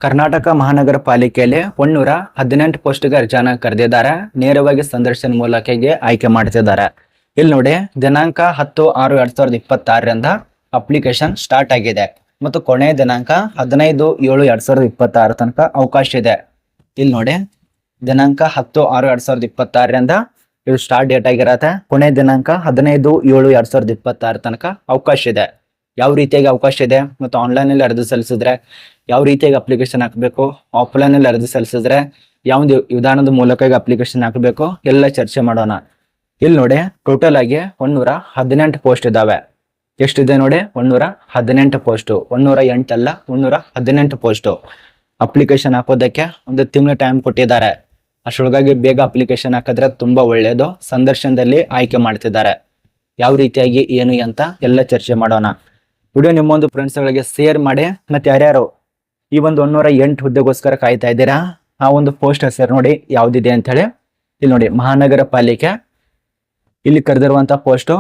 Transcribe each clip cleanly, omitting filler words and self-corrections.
ಕರ್ನಾಟಕ ಮಹಾನಗರ ಪಾಲಿಕೆಯಲ್ಲಿ 118 ಪೋಸ್ಟ್ಗೆ ಅರ್ಜಿಯನ್ನ ಕರೆದಿದ್ದಾರೆ. ನೇರವಾಗಿ ಸಂದರ್ಶನ ಮೂಲಕಗೆ ಆಯ್ಕೆ ಮಾಡ್ತಿದ್ದಾರೆ. ಇಲ್ಲಿ ನೋಡಿ, ದಿನಾಂಕ 10/6/2026 ಅಪ್ಲಿಕೇಶನ್ ಸ್ಟಾರ್ಟ್ ಆಗಿದೆ ಮತ್ತು ಕೊನೆಯ ದಿನಾಂಕ 15/7/2026 ತನಕ ಅವಕಾಶ ಇದೆ. ಇಲ್ಲಿ ನೋಡಿ, ದಿನಾಂಕ 10/6/2026 ಇದು ಸ್ಟಾರ್ಟ್ ಡೇಟ್ ಆಗಿರತ್ತೆ. ಕೊನೆಯ ದಿನಾಂಕ 15/7/2026 ತನಕ ಅವಕಾಶ ಇದೆ. ಯಾವ ರೀತಿಯಾಗಿ ಅವಕಾಶ ಇದೆ ಮತ್ತು ಆನ್ಲೈನ್ ಅಲ್ಲಿ ಅರ್ಜಿ ಸಲ್ಲಿಸಿದ್ರೆ ಯಾವ ರೀತಿಯಾಗಿ ಅಪ್ಲಿಕೇಶನ್ ಹಾಕಬೇಕು, ಆಫ್ಲೈನ್ ಅಲ್ಲಿ ಅರ್ಜಿ ಸಲ್ಲಿಸಿದ್ರೆ ಯಾವ ವಿಧಾನದ ಮೂಲಕ ಅಪ್ಲಿಕೇಶನ್ ಹಾಕಬೇಕು ಎಲ್ಲ ಚರ್ಚೆ ಮಾಡೋಣ. ಇಲ್ಲಿ ನೋಡಿ, ಟೋಟಲ್ ಆಗಿ 118 ಪೋಸ್ಟ್ ಇದಾವೆ. ಎಷ್ಟಿದೆ ನೋಡಿ, 118 ಪೋಸ್ಟ್. 108 ಅಲ್ಲ, 118 ಪೋಸ್ಟ್. ಅಪ್ಲಿಕೇಶನ್ ಹಾಕೋದಕ್ಕೆ ಒಂದು ತಿಂಗಳ ಟೈಮ್ ಕೊಟ್ಟಿದ್ದಾರೆ. ಅಷ್ಟೊಳಗಾಗಿ ಬೇಗ ಅಪ್ಲಿಕೇಶನ್ ಹಾಕಿದ್ರೆ ತುಂಬಾ ಒಳ್ಳೆಯದು. ಸಂದರ್ಶನದಲ್ಲಿ ಆಯ್ಕೆ ಮಾಡ್ತಿದ್ದಾರೆ. ಯಾವ ರೀತಿಯಾಗಿ ಏನು ಅಂತ ಎಲ್ಲ ಚರ್ಚೆ ಮಾಡೋಣ. ವಿಡಿಯೋ ನಿಮ್ಮೊಂದು ಫ್ರೆಂಡ್ಸ್ಗಳಿಗೆ ಶೇರ್ ಮಾಡಿ. ಮತ್ತೆ ಯಾರ್ಯಾರು ಈ ಒಂದು 108 ಹುದ್ದೆಗೋಸ್ಕರ ಕಾಯ್ತಾ ಇದ್ದೀರಾ, ಆ ಒಂದು ಪೋಸ್ಟ್ ಹೆಸರು ನೋಡಿ ಯಾವ್ದಿದೆ ಅಂತ ಹೇಳಿ. ಇಲ್ಲಿ ನೋಡಿ, ಮಹಾನಗರ ಪಾಲಿಕೆ ಇಲ್ಲಿ ಕರೆದಿರುವಂತ ಪೋಸ್ಟ್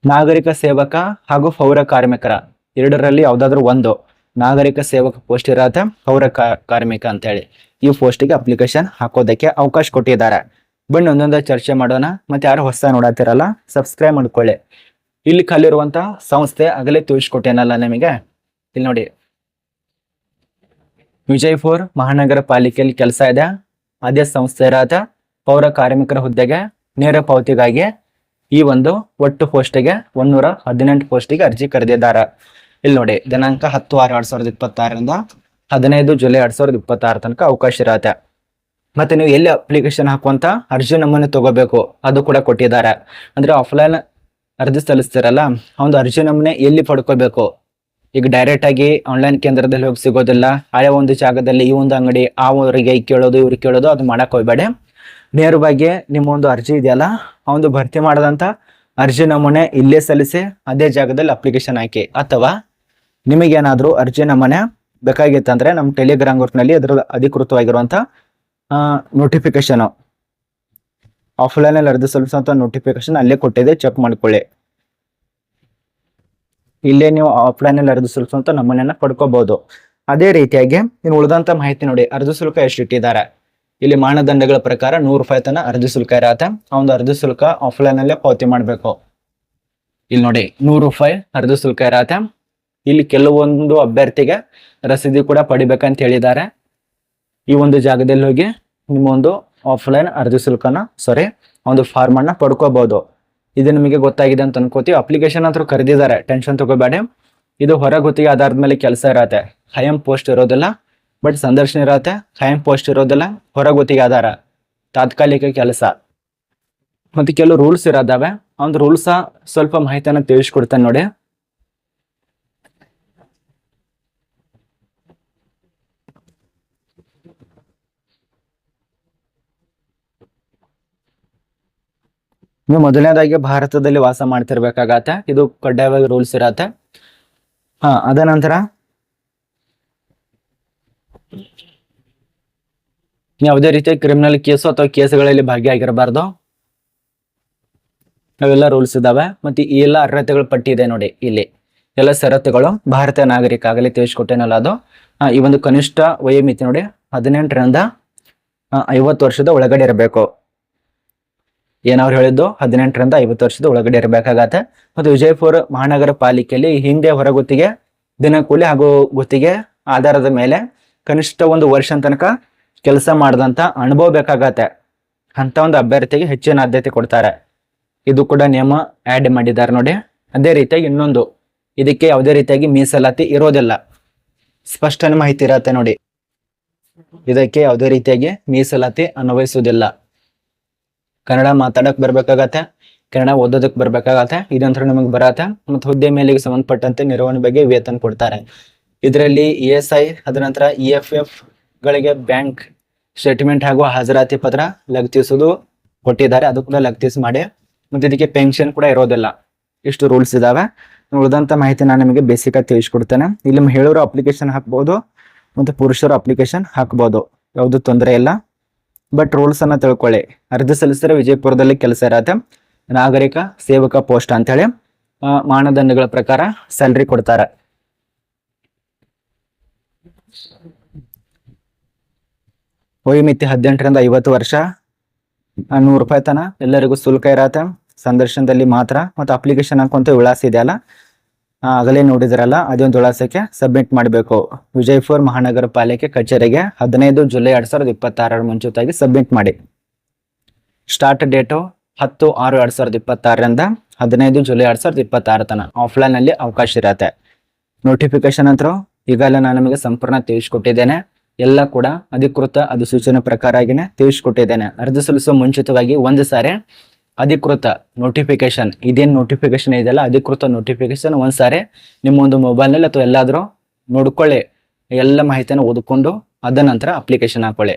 ನಾಗರಿಕ ಸೇವಕ ಹಾಗೂ ಪೌರ ಕಾರ್ಮಿಕರ ಎರಡರಲ್ಲಿ ಯಾವ್ದಾದ್ರು ಒಂದು ನಾಗರಿಕ ಸೇವಕ ಪೋಸ್ಟ್ ಇರತ್ತೆ, ಪೌರ ಕಾರ್ಮಿಕ ಅಂತ ಹೇಳಿ. ಈ ಪೋಸ್ಟಿಗೆ ಅಪ್ಲಿಕೇಶನ್ ಹಾಕೋದಕ್ಕೆ ಅವಕಾಶ ಕೊಟ್ಟಿದ್ದಾರೆ. ಬನ್ನಿ ಒಂದೊಂದು ಚರ್ಚೆ ಮಾಡೋಣ. ಮತ್ತೆ ಯಾರು ಹೊಸ ನೋಡತ್ತಿರಲ್ಲ, ಸಬ್ಸ್ಕ್ರೈಬ್ ಮಾಡ್ಕೊಳ್ಳಿ. ಇಲ್ಲಿ ಕಲಿರುವಂತ ಸಂಸ್ಥೆ ಆಗಲೇ ತಿಳಿಸ್ಕೊಟ್ಟೇನಲ್ಲ ನಿಮಗೆ. ಇಲ್ಲಿ ನೋಡಿ, ವಿಜಯಪುರ ಮಹಾನಗರ ಪಾಲಿಕೆಯಲ್ಲಿ ಕೆಲಸ ಇದೆ. ಅದೇ ಸಂಸ್ಥೆ ಇರತ್ತ ಪೌರ ಕಾರ್ಮಿಕರ ಹುದ್ದೆಗೆ ನೇರ ಪಾವತಿಗಾಗಿ ಈ ಒಂದು ಒಟ್ಟು ಪೋಸ್ಟಿಗೆ 118 ಪೋಸ್ಟಿಗೆ ಅರ್ಜಿ ಕರೆದಿದ್ದಾರೆ. ಇಲ್ಲಿ ನೋಡಿ, ದಿನಾಂಕ 10/6/2026 15 ಜುಲೈ 2026 ತನಕ ಅವಕಾಶ ಇರತ್ತೆ. ಮತ್ತೆ ನೀವು ಎಲ್ಲಿ ಅಪ್ಲಿಕೇಶನ್ ಹಾಕುವಂತ ಅರ್ಜಿ ನಮೂನೆ ತಗೋಬೇಕು ಅದು ಕೂಡ ಕೊಟ್ಟಿದ್ದಾರೆ. ಅಂದ್ರೆ ಆಫ್ಲೈನ್ ಅರ್ಜಿ ಸಲ್ಲಿಸ್ತಾರಲ್ಲ, ಆ ಒಂದು ಅರ್ಜಿ ನಮೂನೆ ಎಲ್ಲಿ ಪಡ್ಕೋಬೇಕು. ಈಗ ಡೈರೆಕ್ಟ್ ಆಗಿ ಆನ್ಲೈನ್ ಕೇಂದ್ರದಲ್ಲಿ ಹೋಗಿ ಸಿಗೋದಿಲ್ಲ. ಆಯಾ ಒಂದು ಜಾಗದಲ್ಲಿ ಈ ಒಂದು ಅಂಗಡಿ ಆ ಊರಿಗೆ ಕೇಳೋದು ಇವ್ರಿಗೆ ಕೇಳೋದು ಅದು ಮಾಡಕ್ ಹೋಗ್ಬೇಡಿ. ನೇರವಾಗಿ ನಿಮ್ಮ ಒಂದು ಅರ್ಜಿ ಇದೆಯಲ್ಲ, ಆ ಒಂದು ಭರ್ತಿ ಮಾಡದಂತ ಅರ್ಜಿ ನಮೂನೆ ಇಲ್ಲೇ ಸಲ್ಲಿಸಿ ಅದೇ ಜಾಗದಲ್ಲಿ ಅಪ್ಲಿಕೇಶನ್ ಹಾಕಿ. ಅಥವಾ ನಿಮಗೇನಾದ್ರೂ ಅರ್ಜಿ ನಮೂನೆ ಬೇಕಾಗಿತ್ತಂದ್ರೆ ನಮ್ಮ ಟೆಲಿಗ್ರಾಮ್ ಗ್ರೂಪ್ ನಲ್ಲಿ ಅದ್ರ ಅಧಿಕೃತವಾಗಿರುವಂತ ನೋಟಿಫಿಕೇಶನ್, ಆಫ್ಲೈನ್ ಅಲ್ಲಿ ಅರ್ಜಿ ಸಲ್ಲಿಸುವಂತ ನೋಟಿಫಿಕೇಶನ್ ಅಲ್ಲೇ ಕೊಟ್ಟಿದೆ, ಚೆಕ್ ಮಾಡ್ಕೊಳ್ಳಿ. ಇಲ್ಲೇ ನೀವು ಆಫ್ಲೈನ್ ಅಲ್ಲಿ ಅರ್ಜಿ ಸಲ್ಲಿಸುವಂತ ನಮೂನೆಯನ್ನ ಪಡ್ಕೋಬಹುದು. ಅದೇ ರೀತಿಯಾಗಿ ಇನ್ನು ಉಳಿದಂತ ಮಾಹಿತಿ ನೋಡಿ, ಅರ್ಜಿ ಶುಲ್ಕ ಎಷ್ಟು ಇಟ್ಟಿದ್ದಾರೆ. ಇಲ್ಲಿ ಮಾನದಂಡಗಳ ಪ್ರಕಾರ 100 ರೂಪಾಯಿ ತನ ಅರ್ಜಿ ಶುಲ್ಕ ಇರತ್ತೆ. ಆ ಒಂದು ಅರ್ಜಿ ಶುಲ್ಕ ಆಫ್ಲೈನ್ ಅಲ್ಲೇ ಪಾವತಿ ಮಾಡ್ಬೇಕು. ಇಲ್ಲಿ ನೋಡಿ, 100 ರೂಪಾಯಿ ಅರ್ಜಿ ಶುಲ್ಕ ಇರತ್ತೆ. ಇಲ್ಲಿ ಕೆಲವೊಂದು ಅಭ್ಯರ್ಥಿಗೆ ರಸೀದಿ ಕೂಡ ಪಡಿಬೇಕಂತ ಹೇಳಿದ್ದಾರೆ. ಈ ಒಂದು ಜಾಗದಲ್ಲಿ ಹೋಗಿ ನಿಮ್ಮ ಒಂದು ಆಫ್ಲೈನ್ ಅರ್ಜಿ ಶುಲ್ಕನ ಒಂದು ಫಾರ್ಮ್ ಅನ್ನ ಪಡ್ಕೋಬಹುದು. ಇದು ನಿಮಗೆ ಗೊತ್ತಾಗಿದೆ ಅಂತ ಅನ್ಕೋತೀವಿ. ಅಪ್ಲಿಕೇಶನ್ ಅಂತೂ ಕರೆದಿದ್ದಾರೆ, ಟೆನ್ಷನ್ ತಗೋಬೇಡಿ. ಇದು ಹೊರ ಗುತ್ತಿಗೆ ಆಧಾರದ ಮೇಲೆ ಕೆಲಸ ಇರತ್ತೆ. ಖಾಯಂ ಪೋಸ್ಟ್ ಇರೋದಿಲ್ಲ, ಬಟ್ ಸಂದರ್ಶನ ಇರತ್ತೆ. ಖಾಯಂ ಪೋಸ್ಟ್ ಇರೋದಿಲ್ಲ, ಹೊರ ಗುತ್ತಿಗೆ ಆಧಾರ, ತಾತ್ಕಾಲಿಕ ಕೆಲಸ. ಮತ್ತೆ ಕೆಲವು ರೂಲ್ಸ್ ಇರೋದಾವೆ. ಆ ಒಂದು ರೂಲ್ಸ್ ಸ್ವಲ್ಪ ಮಾಹಿತಿಯನ್ನ ತಿಳಿಸ್ಕೊಡ್ತೇನೆ ನೋಡಿ. ನೀವು ಮೊದಲನೇದಾಗಿ ಭಾರತದಲ್ಲಿ ವಾಸ ಮಾಡ್ತಿರ್ಬೇಕಾಗತ್ತೆ. ಇದು ಕಡ್ಡಾಯವಾಗಿ ರೂಲ್ಸ್ ಇರತ್ತೆ. ಅದ ನಂತರ ಯಾವುದೇ ರೀತಿಯ ಕ್ರಿಮಿನಲ್ ಕೇಸು ಅಥವಾ ಕೇಸುಗಳಲ್ಲಿ ಭಾಗಿಯಾಗಿರಬಾರ್ದು. ಅವೆಲ್ಲ ರೂಲ್ಸ್ ಇದಾವೆ. ಮತ್ತೆ ಈ ಎಲ್ಲ ಅರ್ಹತೆಗಳ ಪಟ್ಟಿ ಇದೆ ನೋಡಿ. ಇಲ್ಲಿ ಎಲ್ಲ ಷರತ್ತುಗಳು ಭಾರತೀಯ ನಾಗರಿಕ ಆಗಲಿ ತಿಳಿಸ್ಕೊಟ್ಟೇನಲ್ಲ ಅದು. ಈ ಒಂದು ಕನಿಷ್ಠ ವಯೋಮಿತಿ ನೋಡಿ, 18ರಿಂದ 50 ವರ್ಷದ ಒಳಗಡೆ ಇರಬೇಕು. ಏನವ್ರು ಹೇಳಿದ್ದು, 18ರಿಂದ 50 ವರ್ಷದ ಒಳಗಡೆ ಇರಬೇಕಾಗತ್ತೆ. ಮತ್ತು ವಿಜಯಪುರ ಮಹಾನಗರ ಪಾಲಿಕೆಯಲ್ಲಿ ಹಿಂದೆ ಹೊರಗುತ್ತಿಗೆ, ದಿನಕೂಲಿ ಹಾಗೂ ಗುತ್ತಿಗೆ ಆಧಾರದ ಮೇಲೆ ಕನಿಷ್ಠ 1 ವರ್ಷ ತನಕ ಕೆಲಸ ಮಾಡಿದಂತ ಅನುಭವ ಬೇಕಾಗತ್ತೆ. ಅಂತ ಒಂದು ಅಭ್ಯರ್ಥಿಗೆ ಹೆಚ್ಚಿನ ಆದ್ಯತೆ ಕೊಡ್ತಾರೆ. ಇದು ಕೂಡ ನಿಯಮ ಆಡ್ ಮಾಡಿದ್ದಾರೆ ನೋಡಿ. ಅದೇ ರೀತಿಯಾಗಿ ಇನ್ನೊಂದು, ಇದಕ್ಕೆ ಯಾವುದೇ ರೀತಿಯಾಗಿ ಮೀಸಲಾತಿ ಇರೋದಿಲ್ಲ. ಸ್ಪಷ್ಟ ಮಾಹಿತಿ ಇರತ್ತೆ ನೋಡಿ. ಇದಕ್ಕೆ ಯಾವುದೇ ರೀತಿಯಾಗಿ ಮೀಸಲಾತಿ ಅನ್ವಯಿಸುವುದಿಲ್ಲ. ಕನ್ನಡ ಮಾತಾಡಕ್ ಬರ್ಬೇಕಾಗತ್ತೆ, ಕನ್ನಡ ಓದೋದಕ್ ಬರ್ಬೇಕಾಗತ್ತೆ. ಇದಂತರ ನಿಮಗೆ ಬರತ್ತೆ. ಮತ್ತು ಹುದ್ದೆ ಮೇಲೆಗೆ ಸಂಬಂಧಪಟ್ಟಂತೆ ನಿರ್ವಹಣೆ ಬಗ್ಗೆ ವೇತನ ಕೊಡ್ತಾರೆ. ಇದರಲ್ಲಿ ESI, ಅದ ನಂತರ EFF ಗಳಿಗೆ ಬ್ಯಾಂಕ್ ಸ್ಟೇಟ್ಮೆಂಟ್ ಹಾಗೂ ಹಾಜರಾತಿ ಪತ್ರ ಲಗತ್ತಿಸುವುದು ಕೊಟ್ಟಿದ್ದಾರೆ. ಅದು ಕೂಡ ಲಗತ್ತಿಸಿ ಮಾಡಿ. ಮತ್ತೆ ಇದಕ್ಕೆ ಪೆನ್ಷನ್ ಕೂಡ ಇರೋದಿಲ್ಲ. ಇಷ್ಟು ರೂಲ್ಸ್ ಇದಾವೆ. ಉಳಿದಂತ ಮಾಹಿತಿ ನಾನು ನಿಮಗೆ ಬೇಸಿಕ್ ಆಗಿ ತಿಳಿಸ್ಕೊಡ್ತೇನೆ. ಇಲ್ಲಿ ಹೇಳೋರು ಅಪ್ಲಿಕೇಶನ್ ಹಾಕ್ಬಹುದು ಮತ್ತು ಪುರುಷರು ಅಪ್ಲಿಕೇಶನ್ ಹಾಕ್ಬಹುದು, ಯಾವುದು ತೊಂದರೆ ಇಲ್ಲ. ಬಟ್ ರೂಲ್ಸ್ ಅನ್ನ ತಿಳ್ಕೊಳ್ಳಿ. ಅರ್ಜಿ ಸಲ್ಲಿಸಿದ್ರೆ ವಿಜಯಪುರದಲ್ಲಿ ಕೆಲಸ ಇರತ್ತೆ, ನಾಗರಿಕ ಸೇವಕ ಪೋಸ್ಟ್ ಅಂತ ಹೇಳಿ. ಮಾನದಂಡಗಳ ಪ್ರಕಾರ ಸ್ಯಾಲರಿ ಕೊಡ್ತಾರೆ. ವಯೋಮಿತಿ 18ರಿಂದ 50 ವರ್ಷ, 100 ರೂಪಾಯಿ ತನ ಎಲ್ಲರಿಗೂ ಶುಲ್ಕ ಇರತ್ತೆ. ಸಂದರ್ಶನದಲ್ಲಿ ಮಾತ್ರ. ಮತ್ತು ಅಪ್ಲಿಕೇಶನ್ ಹಾಕುವಂತ ವಿಳಾಸ ಇದೆಯಲ್ಲ, ಆಗಲೇ ನೋಡಿದ್ರಲ್ಲ, ಅದೊಂದು ವಿಳಾಸಕ್ಕೆ ಸಬ್ಮಿಟ್ ಮಾಡಬೇಕು. ವಿಜಯಪುರ ಮಹಾನಗರ ಪಾಲಿಕೆ ಕಚೇರಿಗೆ 15 ಜುಲೈ 2026 ಮುಂಚಿತವಾಗಿ ಸಬ್ಮಿಟ್ ಮಾಡಿ. ಸ್ಟಾರ್ಟ್ ಡೇಟು 10/6/2026 15 ಜುಲೈ 2026 ತನ ಆಫ್ಲೈನ್ ಅಲ್ಲಿ ಅವಕಾಶ ಇರತ್ತೆ. ನೋಟಿಫಿಕೇಶನ್ ಅಂತ ಈಗಾಗಲೇ ನಾನು ನಿಮಗೆ ಸಂಪೂರ್ಣ ತಿಳಿಸ್ಕೊಟ್ಟಿದ್ದೇನೆ. ಎಲ್ಲ ಕೂಡ ಅಧಿಕೃತ ಅಧಿಸೂಚನೆ ಪ್ರಕಾರ ಆಗಿನೇ ತಿಳಿಸ್ಕೊಟ್ಟಿದ್ದೇನೆ. ಅರ್ಜಿ ಸಲ್ಲಿಸುವ ಮುಂಚಿತವಾಗಿ ಒಂದು ಸಾರಿ ಅಧಿಕೃತ ನೋಟಿಫಿಕೇಶನ್, ಇದೇನು ನೋಟಿಫಿಕೇಶನ್ ಇದೆಯಲ್ಲ, ಅಧಿಕೃತ ನೋಟಿಫಿಕೇಶನ್ ಒಂದ್ಸಾರಿ ನಿಮ್ಮ ಒಂದು ಮೊಬೈಲ್ನಲ್ಲಿ ಅಥವಾ ಎಲ್ಲಾದ್ರೂ ನೋಡ್ಕೊಳ್ಳಿ. ಎಲ್ಲ ಮಾಹಿತಿಯನ್ನು ಓದ್ಕೊಂಡು ಅದ ನಂತರ ಅಪ್ಲಿಕೇಶನ್ ಹಾಕೊಳ್ಳಿ.